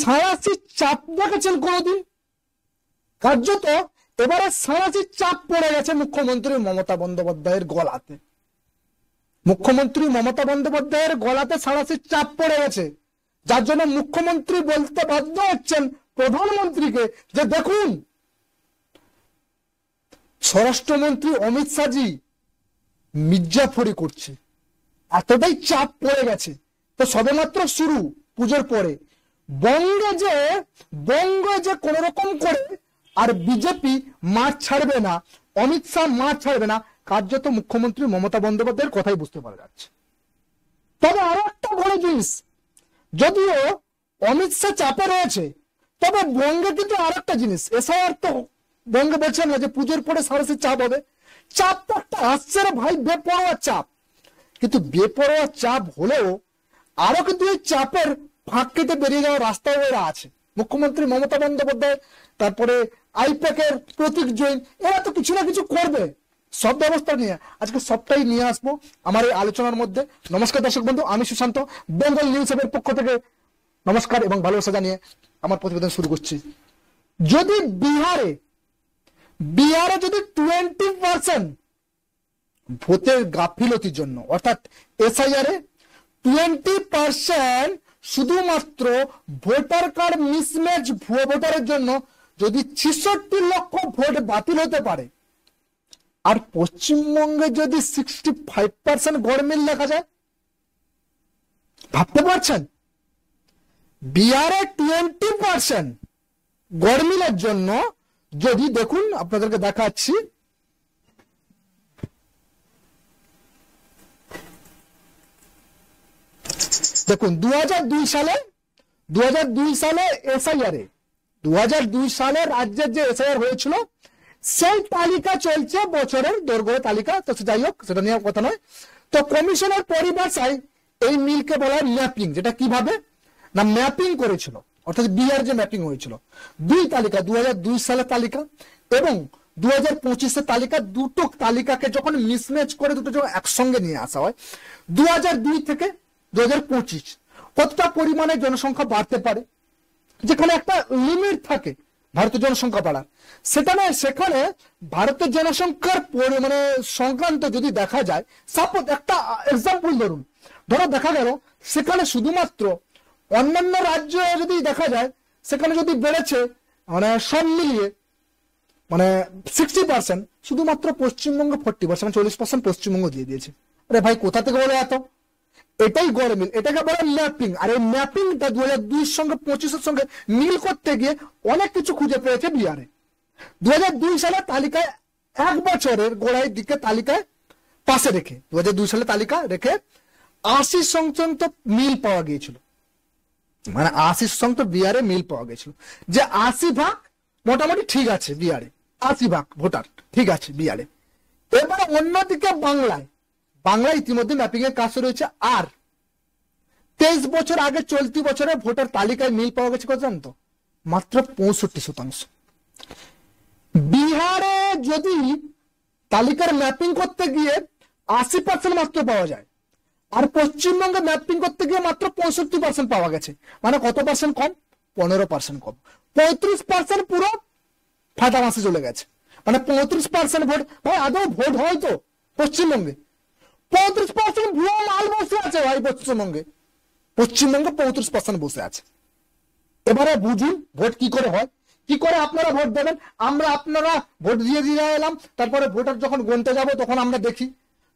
সাঁড়াশির চাপ দেখেছেন কোনোদিন? কার্যত এবারে সাঁড়াশির চাপ পড়ে গেছে মুখ্যমন্ত্রী মমতা বন্দ্যোপাধ্যায়ের গলাতে। মুখ্যমন্ত্রী মমতা বন্দ্যোপাধ্যায়ের গলাতে সাঁড়াশির চাপ পড়ে গেছে, যার জন্য মুখ্যমন্ত্রী বলতে বাধ্য হচ্ছেন প্রধানমন্ত্রীকে যে দেখুন স্বরাষ্ট্রমন্ত্রী অমিত শাহজি মির্জাফরি করছে, এতটাই চাপ পড়ে গেছে। তো সবেমাত্র শুরু পুজোর পরে বঙ্গে যে কোন রকম করে আর বিজেপি মাঠ ছাড়বে না, অমিত শাহ মাঠ ছাড়বে না, কার্যত মুখ্যমন্ত্রী মমতা বন্দ্যোপাধ্যায়ের কথাই বুঝতে পারা যাচ্ছে। তবে আরো একটা বড় জিনিস, যদিও অমিত শাহ চাপে রয়েছে, তবে বঙ্গে কিন্তু আর একটা জিনিস, এসআইআর তো বঙ্গে বলছেন না যে পুজোর পরে সারাসি চাপ হবে। চাপ তো একটা আসছে রে ভাই, বেপরোয়া চাপ। কিন্তু বেপরোয়া চাপ হলেও আরো কিন্তু এই চাপের ফাঁক কেটে বেরিয়ে যাওয়ার রাস্তাও এরা আছে। মুখ্যমন্ত্রী মমতা বন্দ্যোপাধ্যায়, তারপরে আইপ্যাকের প্রতীক জৈন, এরা তো কিছু না কিছু করবে সব ব্যবস্থা নিয়ে। আজকে সবটাই নিয়ে আসবো আমার এই আলোচনার মধ্যে। নমস্কার দর্শক বন্ধু, আমি সুশান্ত, বেঙ্গল নিউজ এর পক্ষ থেকে নমস্কার এবং ভালোবাসা জানিয়ে আমার প্রতিবেদন শুরু করছি। যদি বিহারে যদি 20% ভোটের গাফিলতির জন্য, অর্থাৎ এসআইআর 20% শুধুমাত্র ভোটার কার্ড মিসম্যাচ ভুয়ো ভোটারের জন্য যদি 66 লক্ষ ভোট বাতিল হতে পারে, আর পশ্চিমবঙ্গে যদি 65% গড়মিল দেখা যায়, ভাবতে পারছেন? বিহারে 20% গড়মিলের জন্য যদি দেখুন, আপনাদেরকে দেখাচ্ছি, দেখুন 2002 সালে এসআইআর 2002 সালে রাজ্যের যে এসআইআর হয়েছিল সেই তালিকা চলছে, বছরের দৈর্ঘ্য তালিকা। তো যাই হোক, সেটা নিয়ে কথা নয়। তো কমিশনের পরিভাষায় এই মিলকে বলা হয় ম্যাপিং। যেটা কিভাবে না, ম্যাপিং করেছিল, অর্থাৎ বিহার যে ম্যাপিং হয়েছিল, দুই তালিকা, 2002 সালের তালিকা এবং 2025 তালিকা, দুটো তালিকাকে যখন মিসম্যাচ করে দুটো যখন একসঙ্গে নিয়ে আসা হয়, 2002 থেকে 2025 কতটা পরিমাণে জনসংখ্যা বাড়তে পারে, যেখানে একটা লিমিট থাকে ভারতের জনসংখ্যা বাড়ার, সেখানে ভারতের জনসংখ্যার মানে সংক্রান্ত যদি দেখা যায়, সাপোজ একটা এক্সাম্পল ধরো দেখা গেল সেখানে শুধুমাত্র অন্যান্য রাজ্য যদি দেখা যায়, সেখানে যদি বেড়েছে মানে সব মিলিয়ে মানে 60%, শুধুমাত্র পশ্চিমবঙ্গ 40%, 40% পশ্চিমবঙ্গ দিয়ে দিয়েছে। আরে ভাই, কোথা থেকে বলে এত? এটাই গড়মিল, এটাকে বলে ম্যাপিং। আর এই ম্যাপিংটা 2002 সঙ্গে 25 সঙ্গে মিল করতে গিয়ে অনেক কিছু খুঁজে পেয়েছে বিহারে। 2002 সালের তালিকায় এক বছরের গোড়ায় দিকে তালিকায় পাশে রেখে 2002 সালে তালিকা রেখে 80% মিল পাওয়া গিয়েছিল, মানে 80% বিহারে মিল পাওয়া গেছিল, যে 80 ভাগ মোটামুটি ঠিক আছে বিহারে, 80 ভাগ ভোটার ঠিক আছে বিহারে। এবারে অন্যদিকে বাংলায় ইতিমধ্যে ম্যাপিং এর কাজ শুরু হয়েছে। আর 23 বছর আগে চলতি বছরে ভোটার তালিকায় মিল পাওয়া গেছে কত জানতো? মাত্র 65%। বিহারে যদি তালিকার ম্যাপিং করতে গিয়ে 80% মাত্র পাওয়া যায়, আর পশ্চিমবঙ্গে ম্যাপিং করতে গিয়ে মাত্র 65% পাওয়া গেছে। মানে কত পার্সেন্ট কম? 15% কম। 35% পুরো ফাটা মাসে চলে গেছে। মানে 35% ভোট, ভাই আদৌ ভোট হয় তো পশ্চিমবঙ্গে? 35% ভুয়ো মাল বসে আছে ভাই পশ্চিমবঙ্গে 35% বসে আছে। এবারে বুঝুন ভোট কি করে হয়, কি করে আপনারা ভোট দেবেন। আপনারা ভোট দিয়ে এলাম, তারপরে ভোটার যখন গুনতে যাব তখন আমরা দেখি,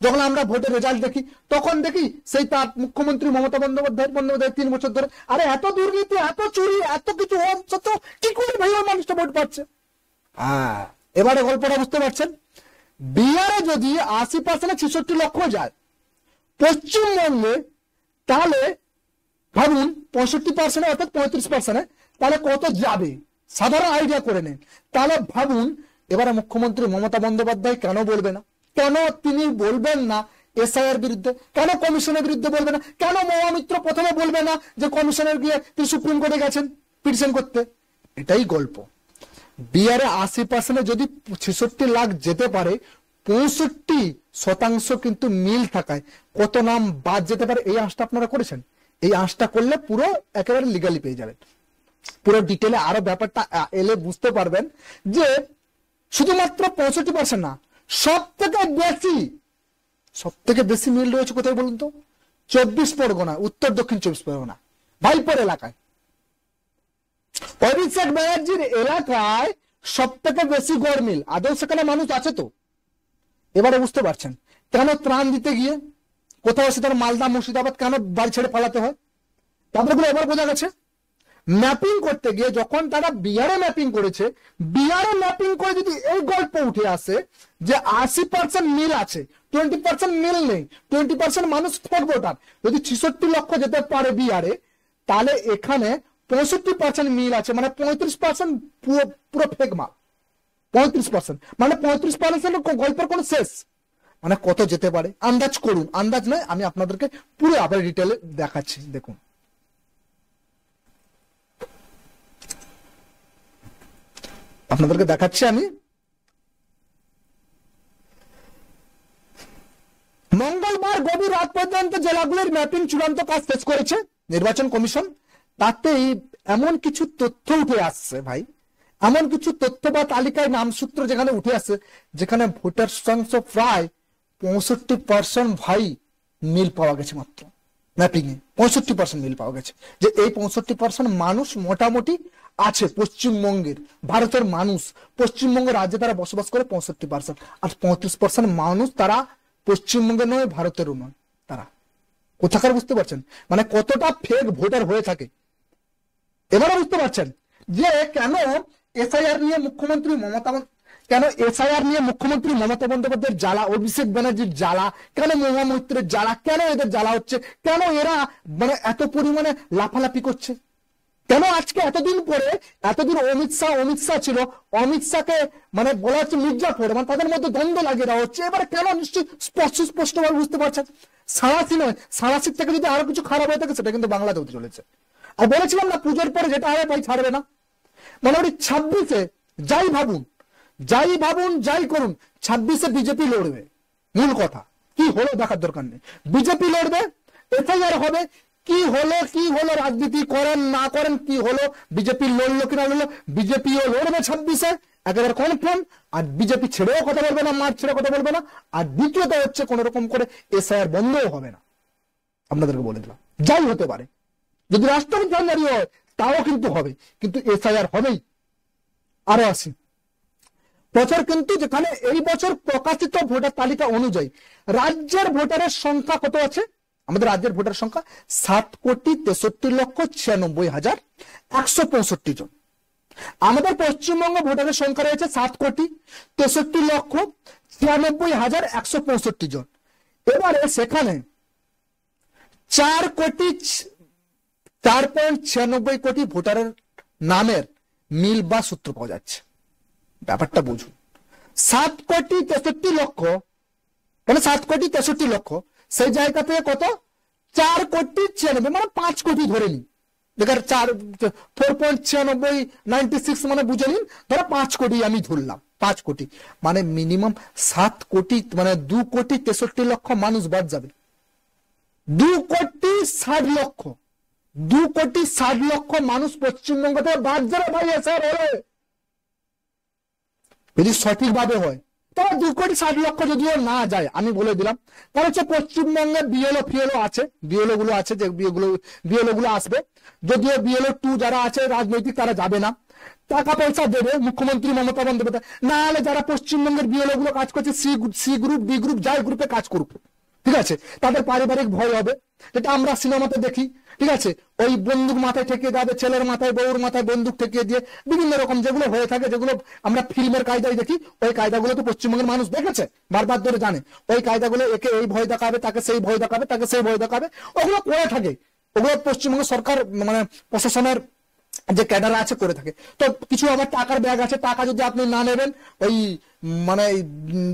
যখন আমরা ভোটের রেজাল্ট দেখি তখন দেখি সেই তার মুখ্যমন্ত্রী মমতা বন্দ্যোপাধ্যায় 3 বছর ধরে, আরে এত দুর্নীতি, এত চুরি, এত কিছু সত্য, কি করে ভাই ওই মানুষটা ভোট পাচ্ছে? এবারে গল্পটা বুঝতে পারছেন। বিহারে যদি 80% 66 লক্ষ যায়, পশ্চিমবঙ্গে তাহলে ভাবুন 65% অর্থাৎ 35%, তাহলে কত যাবে সাধারণ আইডিয়া করে নেন। তাহলে ভাবুন এবারে মুখ্যমন্ত্রী মমতা বন্দ্যোপাধ্যায় কেন বলবে না, কেন তিনি বলবেন না এসআইআর বিরুদ্ধে, কেন কমিশনের বিরুদ্ধে বলবে না, কেন মহামিত্র প্রথমে বলবে না যে কমিশনের গিয়ে তিনি সুপ্রিম কোর্টে গেছেন পিটিশন করতে? এটাই গল্প। বিহারে 80% যদি 66 লাখ যেতে পারে, 65% কিন্তু মিল থাকায় কত নাম বাদ যেতে পারে এই আশটা আপনারা করেছেন? এই আঁচটা করলে পুরো একেবারে লিগালি পেয়ে যাবেন। পুরো ডিটেলে আরো ব্যাপারটা এলে বুঝতে পারবেন যে শুধুমাত্র 65% না, সব থেকে বেশি মিল রয়েছে কোথায় বলুন তো? 24 পরগনা, উত্তর দক্ষিণ 24 পরগনা, ভাইপোর এলাকায়। অভিষেক ব্যানার্জির এলাকায় সব থেকে বেশি গড় মিল। আদৌ সেখানে মানুষ আছে তো? এবারে বুঝতে পারছেন কেন ত্রাণ দিতে গিয়ে কোথাও সে তার মালদা মুর্শিদাবাদ কেন বাড়ি ছেড়ে পালাতে হয়। তারপরে এবার বোঝা গেছে ম্যাপিং করতে গিয়ে যখন তারা বিহারে ম্যাপিং করেছে, বিহারে ম্যাপিং করে যদি এই গল্প উঠে আসে যে 80% মিল আছে, 20% মিল নেই, 20% মানুষ ফেক ভোটার, যদি 66 লক্ষ যেতে পারে বিহারে, তাহলে এখানে 65% মিল আছে, মানে 35% পুরো ফেক মাল। 35% মানে 35% গল্পের কোন শেষ, মানে কত যেতে পারে আন্দাজ করুন। আন্দাজ নয়, আমি আপনাদেরকে পুরো আবার ডিটেলে দেখাচ্ছি। দেখুন আপনাদেরকে দেখাচ্ছি আমি। মঙ্গলবার গভীর রাত পর্যন্ত জেলাগুলির ম্যাপিং চূড়ান্ত কাজ শেষ করেছে নির্বাচন কমিশন। তাতেই এমন কিছু তথ্য উঠে আসছে ভাই, এমন কিছু তথ্য বা তালিকায় নামসূত্র যেখানে উঠে আসছে, যেখানে ভোটার সংখ্যা প্রায় 65% ভাই মিল পাওয়া গেছে। মাত্র ম্যাপিং এ 65% মিল পাওয়া গেছে, যে এই 65% মানুষ মোটামুটি আছে পশ্চিমবঙ্গের, ভারতের মানুষ পশ্চিমবঙ্গ রাজ্যে তারা বসবাস করে 65%, আর 35% মানুষ তারা পশ্চিমবঙ্গের নয়, ভারতেরও নয়। তারা কোথাকার বুঝতে পারছেন, মানে কতটা ফেক ভোটার হয়ে থাকে। এবারে বুঝতে পারছেন যে কেন এসআইআর নিয়ে মুখ্যমন্ত্রী মমতা বন্দ্যোপাধ্যায়ের জ্বালা, অভিষেক ব্যানার্জির জ্বালা, কেন মহুয়া মৈত্রের জ্বালা, কেন এদের জ্বালা হচ্ছে, কেন এরা মানে এত পরিমাণে লাফালাফি করছে, কেন আজকে এতদিন পরে, এতদিন অমিত শাহ ছিল, অমিত শাহকে মানে বলা হচ্ছে মির্জাফর, মানে তাদের মধ্যে দ্বন্দ্ব লাগিয়ে দেওয়া হচ্ছে। এবারে কেন নিশ্চয়ই স্পষ্টভাবে বুঝতে পারছেন, সাঁড়াশি নয়, সাঁড়াশির থেকে যদি আরো কিছু খারাপ হয়ে থাকে সেটা কিন্তু বাংলাতে হতে চলেছে। আর বলেছিলাম না পুজোর পরে যেটা হবে ভাই ছাড়বে না, মানে ওই 26-এ যাই ভাবুন যাই করুন, 26-এ বিজেপি লড়বে। মূল কথা কি হলো দেখার দরকার নেই, বিজেপি লড়বে, এফআইআর হবে, কি হলো রাজনীতি করেন না করেন, কি হলো বিজেপি লড়লো কিনা লড়লো, বিজেপিও লড়বে 26-এ একেবারে কনফার্ম। আর বিজেপি ছেড়েও কথা বলবে না, মাঠ ছেড়ে কথা বলবে না। আর দ্বিতীয়ত হচ্ছে কোন রকম করে এসআইআর বন্ধও হবে না, আপনাদেরকে বলে দিলাম। যাই হতে পারে, যদি রাষ্ট্রপতি জারি হয় তাও কিন্তু হবে, কিন্তু এসআইআর হবেই। আরো আসি বছর, কিন্তু যেখানে এই বছর প্রকাশিত ভোটার তালিকা অনুযায়ী রাজ্যের ভোটারের সংখ্যা কত আছে, আমাদের রাজ্যের ভোটার সংখ্যা 7,63,96,165 জন। আমাদের পশ্চিমবঙ্গ ভোটারের সংখ্যা রয়েছে 7,63,96,165 জন। এবারে সেখানে 4.96 কোটি ভোটারের নামের মিল বা সূত্র পাওয়া যাচ্ছে। ব্যাপারটা বুঝুন, 7,63,00,000 মানে 7,63,00,000 সেই জায়গা থেকে কত 4,96,000 মানে 5 কোটি ধরে নিন, বেকার 4.96 মানে বুঝে নিন, ধরো 5 কোটি আমি ধরলাম, 5 কোটি মানে মিনিমাম 7 কোটি, মানে 2,63,00,000 মানুষ বাদ যাবে। 2,60,00,000 মানুষ পশ্চিমবঙ্গ থেকে বাদ যাবে ভাই। স্যার যদি সঠিকভাবে হয় তবে 2,60,00,000 যদিও না যায়, আমি বলে দিলাম, কারণ হচ্ছে পশ্চিমবঙ্গে বিএলও আছে, বিএলও গুলো আছে, যে বিএলও গুলো আসবে, যদিও বিএলও 2 যারা আছে রাজনৈতিক তারা যাবে না, টাকা পয়সা দেবে মুখ্যমন্ত্রী মমতা বন্দ্যোপাধ্যায়। না হলে যারা পশ্চিমবঙ্গের বিএলও গুলো কাজ করছে, সি গ্রুপ বি গ্রুপ যাই গ্রুপে কাজ করুক, ঠিক আছে, তাদের পারিবারিক ভয় হবে, যেটা আমরা সিনেমাতে দেখি, ঠিক আছে, ওই বন্দুক মাথায় ঠেকিয়ে দেওয়া, ছেলের মাথায় বউর মাথায় বন্দুক ঠেকিয়ে দিয়ে বিভিন্ন রকম যেগুলো হয়ে থাকে, যেগুলো আমরা ফিল্মের কায়দায় দেখি, ওই কায়দাগুলো তো পশ্চিমবঙ্গের মানুষ দেখেছে, বারবার ধরে জানে। ওই কায়দাগুলো একে এই ভয় দেখাবে, তাকে সেই ভয় দেখাবে, তাকে সেই ভয় দেখাবে, ওগুলো করে থাকে, ওগুলো পশ্চিমবঙ্গ সরকার মানে প্রশাসনের যে ক্যাডার আছে করে থাকে। তো কিছু আমার টাকার ব্যাগ আছে, টাকা যদি আপনি না নেবেন, ওই মানে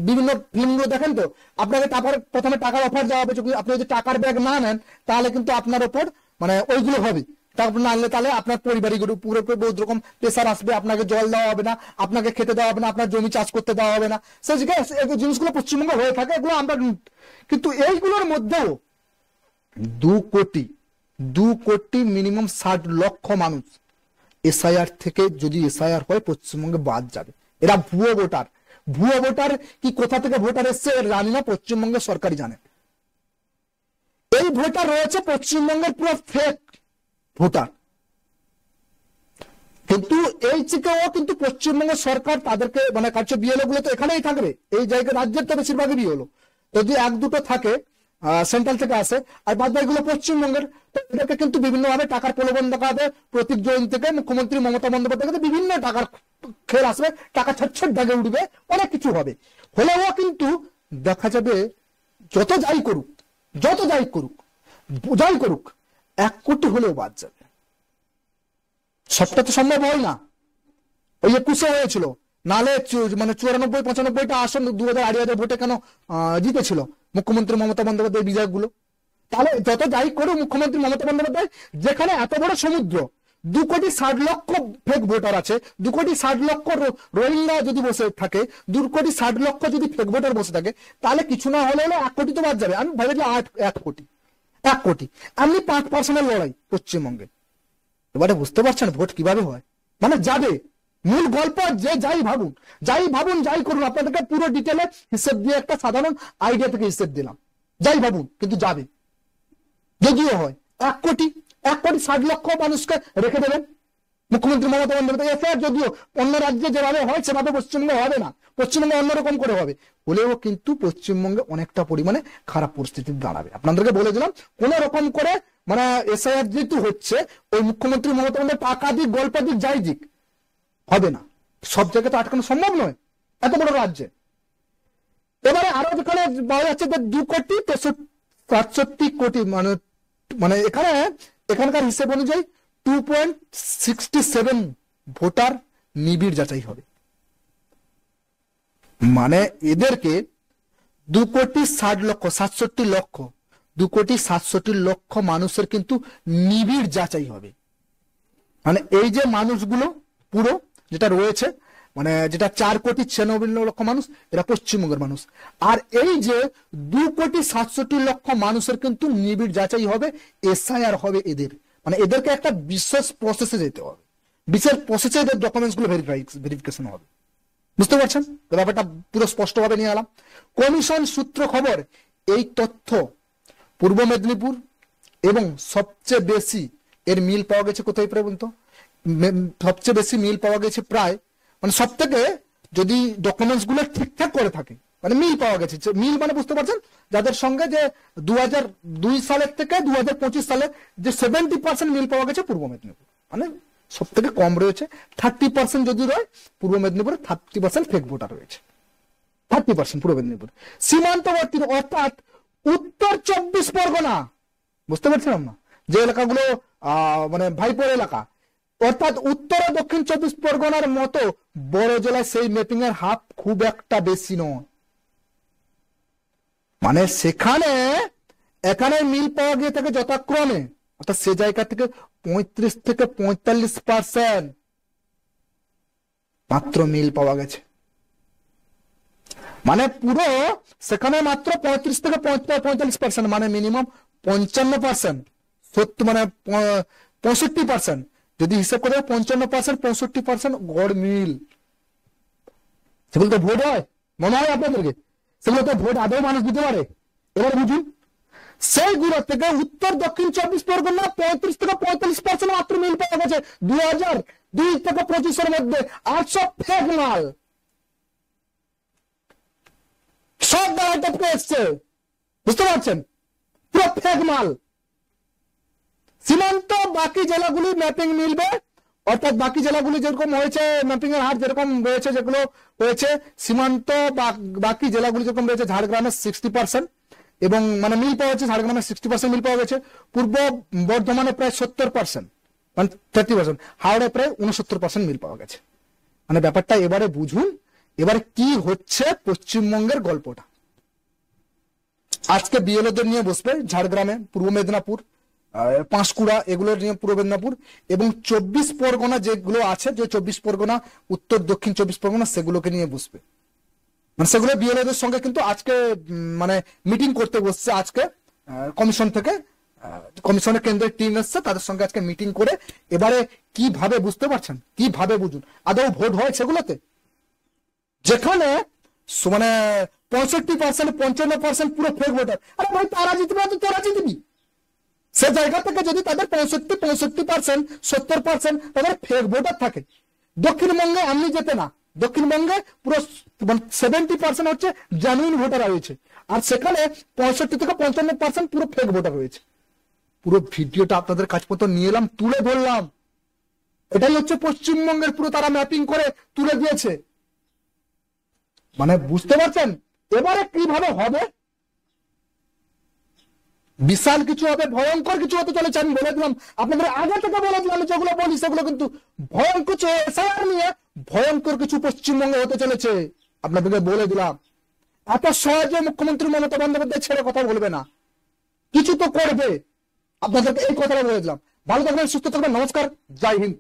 বিভিন্ন ফিল্মগুলো দেখেন তো, আপনাকে প্রথমে টাকার অফার দেওয়া হবে, আপনি যদি টাকার ব্যাগ না নেন তাহলে কিন্তু আপনার ওপর মানে ওইগুলো হবে, তারপর না আনলে তাহলে আপনার পরিবারিক পুরো বহুত রকম প্রেসার আসবে, আপনাকে জল দেওয়া হবে না, আপনাকে খেতে দেওয়া হবে না, আপনার জমি চাষ করতে দেওয়া হবে না, সেই জিনিসগুলো পশ্চিমবঙ্গে হয়ে থাকে, এগুলো আমরা। কিন্তু এইগুলোর মধ্যেও 2 কোটি 2 কোটি মিনিমাম 60 লক্ষ মানুষ এসআইআর থেকে যদি এসআইআর হয় পশ্চিমবঙ্গে বাদ যাবে। এরা ভুয়ো ভোটার। ভুয়ো ভোটার কি কোথা থেকে ভোটার এসছে জানি না, পশ্চিমবঙ্গের সরকারই জানে। এই ভোটার রয়েছে পশ্চিমবঙ্গের পুরো ফেক ভোটার। কিন্তু এই থেকেও কিন্তু পশ্চিমবঙ্গের সরকার তাদেরকে মানে কাছে বিএলও গুলো তো এখানেই থাকবে, এই জায়গায় রাজ্যের তো বেশিরভাগই বিএলও, যদি 1-2টো থাকে সেন্ট্রাল থেকে আসে, আর বাদ বাকিগুলো পশ্চিমবঙ্গের। তো এদেরকে কিন্তু বিভিন্ন ভাবে টাকার প্রলোভন দেখাবে। প্রতীক জৈন থেকে মুখ্যমন্ত্রী মমতা বন্দ্যোপাধ্যায় বিভিন্ন টাকার খেল আসবে, টাকা ছটছট দাগে উঠবে, অনেক কিছু হবে। হলেও কিন্তু দেখা যাবে যত যাই করুক 1 কোটি হলেও বাদ যাবে। সবটা তো সম্ভব হয় না। ওই 21-এ হয়েছিল, নালে মানে 94-95টা আসন 2000-2500 ভোটে কেন জিতেছিল মুখ্যমন্ত্রী মমতা বন্দ্যোপাধ্যায় বিধায়কগুলো। তাহলে যত যাই করুক মুখ্যমন্ত্রী মমতা বন্দ্যোপাধ্যায়, যেখানে এত বড় সমুদ্র, 2 কোটি 60 লক্ষ ফেক ভোটার আছে, 2 কোটি 60 লক্ষ রোহিঙ্গা যদি বসে থাকে, 2 কোটি 60 লক্ষ যদি ফেক ভোটার বসে থাকে, তাহলে কিছু না হলে 1 কোটি তো বাদ যাবে। আমি ভাবি 1 কোটি এমনি 5% লড়াই পশ্চিমবঙ্গে। এবারে বুঝতে পারছেন ভোট কিভাবে হয়, মানে যাবে। মূল গল্প যে যাই ভাবুন যাই করুন, আপনাদেরকে পুরো ডিটেলে হিসেব দিয়ে একটা সাধারণ আইডিয়া থেকে হিসেব দিলাম। যাই ভাবুন কিন্তু যাবে, যদিও হয় 1 কোটি 60 লক্ষ মানুষকে রেখে দেবেন মুখ্যমন্ত্রী মমতা বন্দ্যোপাধ্যায়। যদিও অন্য রাজ্যে যেভাবে হয় সেভাবে পশ্চিমবঙ্গে হবে না, পশ্চিমবঙ্গে অন্যরকম করে হবে, হলেও কিন্তু পশ্চিমবঙ্গে অনেকটা পরিমাণে খারাপ পরিস্থিতি দাঁড়াবে। আপনাদেরকে বলে দিলাম, কোন রকম করে মানে এসআইআর যেহেতু হচ্ছে, ওই মুখ্যমন্ত্রী মমতা বন্দ্যোপাধ্যায় টাকা দিক গল্প দিক যাই দিক হবে না, সব জায়গায় তো আটকানো সম্ভব নয় এত বড় রাজ্যে। এবারে আরো যেখানে বলা যাচ্ছে যে 2 কোটি 63 কোটি মানে এখানকার হিসেব অনুযায়ী 2.67 ভোটার নিবিড় যাচাই হবে। মানে এদেরকে 2 কোটি 60 লক্ষ 67 লক্ষ 2 কোটি 67 লক্ষ মানুষের কিন্তু নিবিড় যাচাই হবে। মানে এই যে মানুষগুলো পুরো যেটা রয়েছে, মানে যেটা 4 কোটি 96 লক্ষ মানুষ, এরা পশ্চিমবঙ্গের মানুষ। আর এই যে 2 কোটি 67 লক্ষ মানুষের কিন্তু নিবিড় যাচাই হবে, এসআইআর হবে এদের। মানে এদেরকে একটা বিশেষ প্রসেসে যেতে হবে, বিশেষ প্রসেসে এদের ডকুমেন্টস গুলো ভেরিফিকেশন হবে। বুঝতে পারছেন ব্যাপারটা পুরো স্পষ্টভাবে নিয়ে এলাম। কমিশন সূত্র খবর, এই তথ্য পূর্ব মেদিনীপুর এবং সবচেয়ে বেশি এর মিল পাওয়া গেছে কোথায় পর্যন্ত, সবচেয়ে বেশি মিল পাওয়া গেছে প্রায় মানে সব থেকে, যদি ডকুমেন্টস গুলো ঠিকঠাক করে থাকে মানে মিল পাওয়া গেছে। মিল মানে বুঝতে পারছেন, যাদের সঙ্গে যে 2002 সালের থেকে 2025 সালে যে 70% মিল পাওয়া গেছে পূর্ব মেদিনীপুর, মানে সব থেকে কম রয়েছে। 30% যদি রয় পূর্ব মেদিনীপুরে, 30% ফেক ভোটার রয়েছে, 30% পূর্ব মেদিনীপুর। সীমান্তবর্তী অর্থাৎ উত্তর 24 পরগনা, বুঝতে পারছিলাম না, যে এলাকাগুলো মানে ভাইপোর এলাকা, অর্থাৎ উত্তর ও দক্ষিণ 24 পরগনার মতো বড় জেলায় সেই ম্যাপিং এর হার খুব একটা বেশি নয়। মানে সেখানে এখানে মিল পাওয়া গিয়ে থাকে যথাক্রমে, অর্থাৎ সে জায়গা থেকে 35 থেকে 45% মাত্র মিল পাওয়া গেছে। মানে পুরো সেখানে মাত্র 35 থেকে 45%, মানে মিনিমাম 55%, মানে 65%, যদি হিসাব করে 55% 65% গড় মিল। সেগুলো তো ভোট হয় মনে হয় আপনাদেরকে, সেগুলো তো ভোট আদৌ মানুষ দিতে পারে। এবার বুঝুন, সেইগুলো থেকে উত্তর দক্ষিণ 24 পরগনা 35 থেকে 45% মাত্র মিল পাওয়া গেছে 2002 থেকে 25-এর মধ্যে। 800 ফেক মাল সব দাঁড়ায় টপকে এসছে, বুঝতে পারছেন, পুরো ফেক মাল। সীমান্ত বাকি জেলাগুলি ম্যাপিং মিলবে, অর্থাৎ বাকি জেলাগুলি যেরকম হয়েছে ম্যাপিং এর হার যেরকম রয়েছে, যেগুলো হয়েছে সীমান্ত বাকি জেলাগুলি যেরকম রয়েছে, ঝাড়গ্রামে 60% এবং মানে মিল পাওয়া গেছে, ঝাড়গ্রামে 60% মিল পাওয়া গেছে, পূর্ব বর্ধমানে প্রায় 70%, মানে 30%, হাওড়ায় প্রায় 69% মিল পাওয়া গেছে। মানে ব্যাপারটা এবারে বুঝুন, এবারে কি হচ্ছে পশ্চিমবঙ্গের গল্পটা। আজকে বিএলওদের নিয়ে বসবে ঝাড়গ্রামে, পূর্ব মেদিনীপুর, পাঁশকুড়া, এগুলো নিয়ে পূর্ব মেদিনীপুর এবং 24 পরগনা যেগুলো আছে, যে 24 পরগনা উত্তর দক্ষিণ 24 পরগনা, সেগুলোকে নিয়ে বসবে। মানে সেগুলো বিএলওদের সঙ্গে কিন্তু আজকে মানে মিটিং করতে বসছে আজকে কমিশন থেকে কমিশনের কেন্দ্রের টিম এসছে, তাদের সঙ্গে আজকে মিটিং করে এবারে কিভাবে বুঝতে পারছেন, কিভাবে বুঝুন আদৌ ভোট হয় সেগুলোতে, যেখানে মানে 65%, 55% পুরো ফেক ভোটার। আরে ভাই তারা জিতবে তো তোরা জিতবি, সে জায়গা থেকে যদি তাদের 65%, 70% তাদের ফেক ভোটার থাকে। দক্ষিণবঙ্গে এমনি যেতে না, দক্ষিণবঙ্গে পুরো 70% হচ্ছে জেনুইন ভোটার রয়েছে, আর সেখানে 65 থেকে 55% পুরো ফেক ভোটার রয়েছে। পুরো ভিডিওটা আপনাদের কাছ পর্যন্ত নিয়ে এলাম, তুলে ধরলাম। এটাই হচ্ছে পশ্চিমবঙ্গের পুরো তারা ম্যাপিং করে তুলে দিয়েছে। মানে বুঝতে পারছেন এবারে কিভাবে হবে, বিশাল কিছু হবে, ভয়ঙ্কর কিছু হতে চলেছে। আমি বলে দিলাম আপনাদের, আগে থেকে বলে দিলাম, যেগুলো বলি সেগুলো কিন্তু ভয়ঙ্কর এসআইআর নিয়ে ভয়ঙ্কর কিছু পশ্চিমবঙ্গে হতে চলেছে, আপনাদেরকে বলে দিলাম। এত সহজে মুখ্যমন্ত্রী মমতা বন্দ্যোপাধ্যায় ছেড়ে কথা বলবে না, কিছু তো করবে, আপনাদেরকে এই কথাটা বলে দিলাম। ভালো থাকবেন, সুস্থ থাকবেন, নমস্কার, জয় হিন্দ।